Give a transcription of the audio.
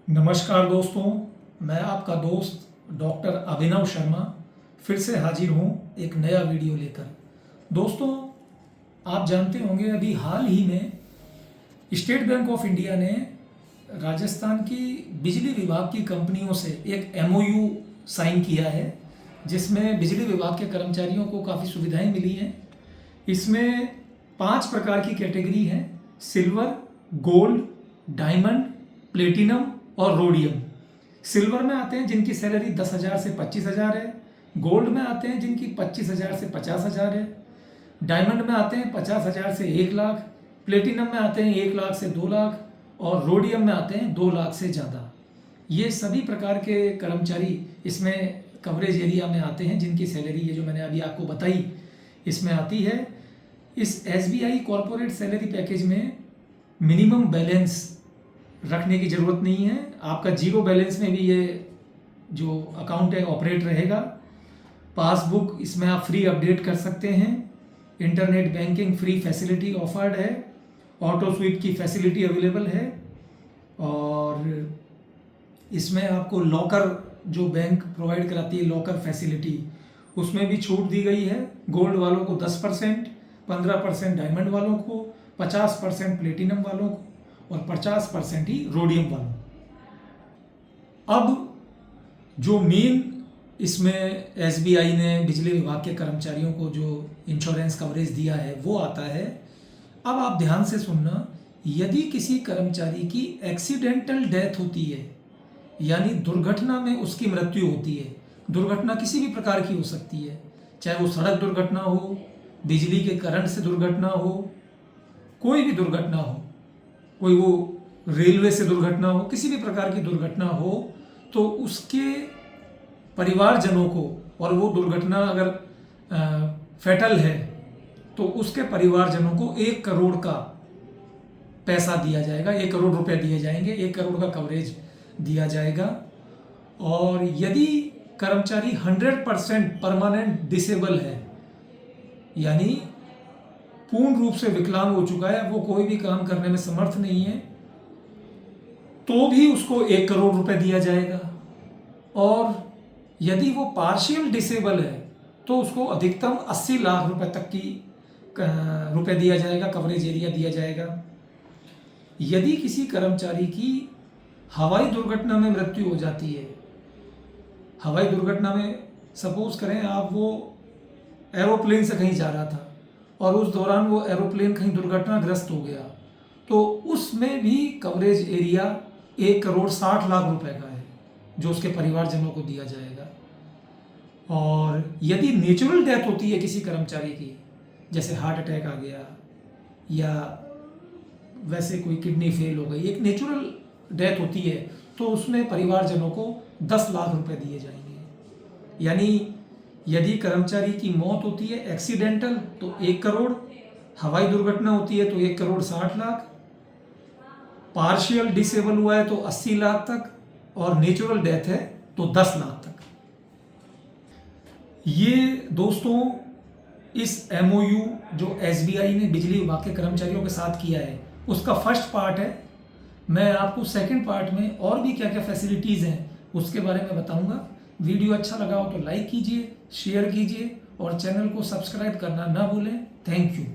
नमस्कार दोस्तों, मैं आपका दोस्त डॉक्टर अभिनव शर्मा फिर से हाजिर हूँ एक नया वीडियो लेकर। दोस्तों, आप जानते होंगे अभी हाल ही में स्टेट बैंक ऑफ इंडिया ने राजस्थान की बिजली विभाग की कंपनियों से एक एमओयू साइन किया है, जिसमें बिजली विभाग के कर्मचारियों को काफ़ी सुविधाएं मिली हैं। इसमें 5 प्रकार की कैटेगरी हैं: सिल्वर, गोल्ड, डायमंड, प्लेटिनम और रोडियम। सिल्वर में आते हैं जिनकी सैलरी 10,000 से 25,000 है। गोल्ड में आते हैं जिनकी 25,000 से 50,000 है। डायमंड में आते हैं 50,000 से 1 लाख। प्लेटिनम में आते हैं 1 लाख से 2 लाख। और रोडियम में आते हैं 2 लाख से ज़्यादा। ये सभी प्रकार के कर्मचारी इसमें कवरेज एरिया में आते हैं, जिनकी सैलरी ये जो मैंने अभी आपको बताई इसमें आती है। इस एसबीआई कॉरपोरेट सैलरी पैकेज में मिनिमम बैलेंस रखने की ज़रूरत नहीं है। आपका जीरो बैलेंस में भी ये जो अकाउंट है ऑपरेट रहेगा। पासबुक इसमें आप फ्री अपडेट कर सकते हैं। Internet banking free facility offered है। ऑटो स्वीप की फैसिलिटी अवेलेबल है। और इसमें आपको लॉकर जो बैंक प्रोवाइड कराती है, लॉकर फैसिलिटी, उसमें भी छूट दी गई है। गोल्ड वालों को 10%, 15% डायमंड वालों को, 50% प्लेटिनम वालों को और 50% ही रोडियम वालों। अब जो मेन इसमें एसबीआई ने बिजली विभाग के कर्मचारियों को जो इंश्योरेंस कवरेज दिया है वो आता है। अब आप ध्यान से सुनना, यदि किसी कर्मचारी की एक्सीडेंटल डेथ होती है, यानी दुर्घटना में उसकी मृत्यु होती है, दुर्घटना किसी भी प्रकार की हो सकती है, चाहे वो सड़क दुर्घटना हो, बिजली के करंट से दुर्घटना हो, कोई भी दुर्घटना हो, कोई वो रेलवे से दुर्घटना हो, किसी भी प्रकार की दुर्घटना हो, तो उसके परिवारजनों को, और वो दुर्घटना अगर फैटल है तो उसके परिवारजनों को 1 करोड़ का पैसा दिया जाएगा, 1 करोड़ रुपए दिए जाएंगे, 1 करोड़ का कवरेज दिया जाएगा। और यदि कर्मचारी 100% परमानेंट डिसेबल है, यानी पूर्ण रूप से विकलांग हो चुका है, वो कोई भी काम करने में समर्थ नहीं है, तो भी उसको 1 करोड़ रुपए दिया जाएगा। और यदि वो पार्शियल डिसेबल है तो उसको अधिकतम 80 लाख रुपए तक की रुपए दिया जाएगा, कवरेज एरिया दिया जाएगा। यदि किसी कर्मचारी की हवाई दुर्घटना में मृत्यु हो जाती है, हवाई दुर्घटना में सपोज करें आप वो एरोप्लेन से कहीं जा रहा था और उस दौरान वो एरोप्लेन कहीं दुर्घटनाग्रस्त हो गया, तो उसमें भी कवरेज एरिया 1 करोड़ 60 लाख रुपए का है, जो उसके परिवारजनों को दिया जाएगा। और यदि नेचुरल डेथ होती है किसी कर्मचारी की, जैसे हार्ट अटैक आ गया या वैसे कोई किडनी फेल हो गई, एक नेचुरल डेथ होती है, तो उसमें परिवारजनों को 10 लाख रुपए दिए जाएंगे। यानी यदि कर्मचारी की मौत होती है एक्सीडेंटल तो 1 करोड़, हवाई दुर्घटना होती है तो 1 करोड़ 60 लाख, पार्शियल डिसेबल हुआ है तो 80 लाख तक, और नेचुरल डेथ है तो 10 लाख तक। ये दोस्तों इस एमओयू जो एसबीआई ने बिजली विभाग के कर्मचारियों के साथ किया है उसका फर्स्ट पार्ट है। मैं आपको सेकंड पार्ट में और भी क्या क्या फैसिलिटीज़ हैं उसके बारे में बताऊंगा। वीडियो अच्छा लगा हो तो लाइक कीजिए, शेयर कीजिए और चैनल को सब्सक्राइब करना ना भूलें। Thank you.